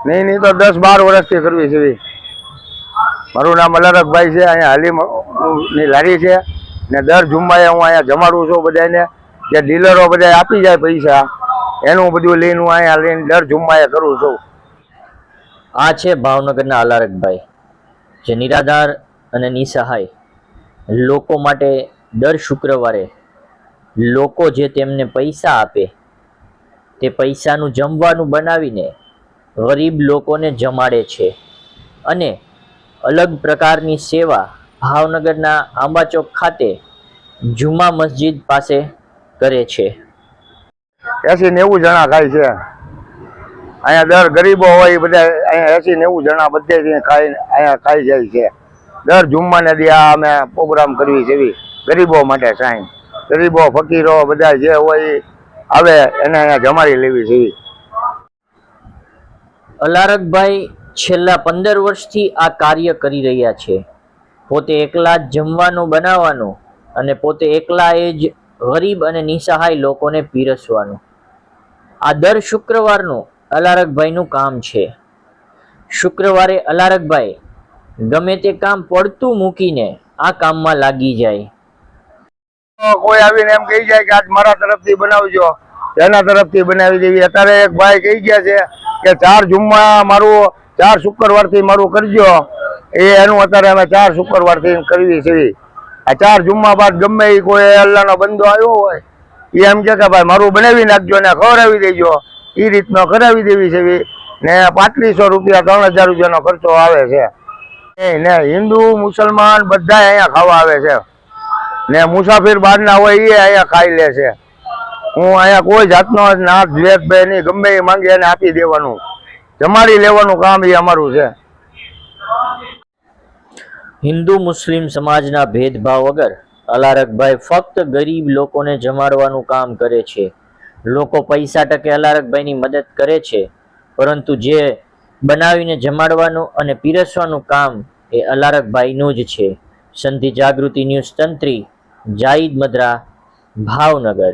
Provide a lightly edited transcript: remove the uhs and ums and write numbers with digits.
નહીં નહીં તો 10-12 વર્ષથી કરવી છે. મારું નામ અલારકભાઈ છે. અહીંયા હાલીની લારી છે ને દર જુમ્માએ હું અહીંયા જમાડું છું બધાને. જે ડીલરો બધા આપી જાય પૈસા એનું બધું લઈને હું અહીંયા લઈને દર જુમ્માએ કરું છું. આ છે ભાવનગરના અલારકભાઈ, જે નિરાધાર અને નિસહાય લોકો માટે દર શુક્રવારે લોકો જે તેમને પૈસા આપે તે પૈસાનું જમવાનું બનાવીને ગરીબ લોકોને જમાડે છે અને અલગ પ્રકારની સેવા ભાવનગરના આંબાચોક ખાતે જુમા મસ્જિદ પાસે કરે છે. 80-90 જણા ખાય છે અહીંયા. દર ગરીબો હોય બધા અહીંયા 80-90 જણા બધે અહીંયા ખાઈ જાય છે. દર જુમ્માને દી આ અમે પ્રોગ્રામ કરવી છે ગરીબો માટે. સાઈન ગરીબો ફકીરો બધા જે હોય આવે એને અહીંયા જમાડી લેવી છે. અલારકભાઈ છેલ્લા 15 વર્ષથી આ કાર્ય કરી રહ્યા છે. પોતે એકલા જ જમવાનું બનાવવાનું અને પોતે એકલા જ ગરીબ અને નિસહાય લોકોને પીરસવાનું. આ દર શુક્રવારનું અલારકભાઈનું કામ છે. શુક્રવારે અલારકભાઈ ગમે તે કામ પડતું મૂકીને આ કામમાં લાગી જાય. કોઈ આવીને એમ કહી જાય કે આજ મારા તરફથી બનાવજો, એના તરફથી બનાવી દેવી. અત્યારે એક ભાઈ કહી ગયા છે કે 4 જુમ્મા મારું 4 શુક્રવારથી મારું કરજો. એનું અત્યારે અમે 4 શુક્રવારથી કરવી છે. આ 4 જુમ્મા બાદ ગમે એ કોઈ અલ્લાહનો બંદો આવ્યો હોય એ એમ કે ભાઈ મારું બનાવી નાખજો ને ખવડાવી દેજો. એ રીતનો કરાવી દેવી છે ને 3500 રૂપિયા 3000 રૂપિયાનો ખર્ચો આવે છે. ને હિન્દુ મુસલમાન બધા અહીંયા ખાવા આવે છે ને મુસાફિર બહારના હોય એ અહીંયા ખાઈ લે છે. હું અહીંયા કોઈ જાતનો નાથ ભેદભાવ નહીં, ગમે એ માંગે એને આપી દેવાનું, જમાડી લેવાનું કામ એ અમારું છે. હિન્દુ મુસ્લિમ સમાજના ભેદભાવ વગર અલારકભાઈ ફક્ત ગરીબ લોકોને જમાડવાનું કામ કરે છે. લોકો પૈસા ટકે અલારકભાઈની મદદ કરે છે, પરંતુ જે બનાવીને જમાડવાનું અને પીરસવાનું કામ એ અલારકભાઈનું જ છે. સંધિ જાગૃતિ ન્યૂઝ તંત્રી જાહિદ મદ્રા, ભાવનગર.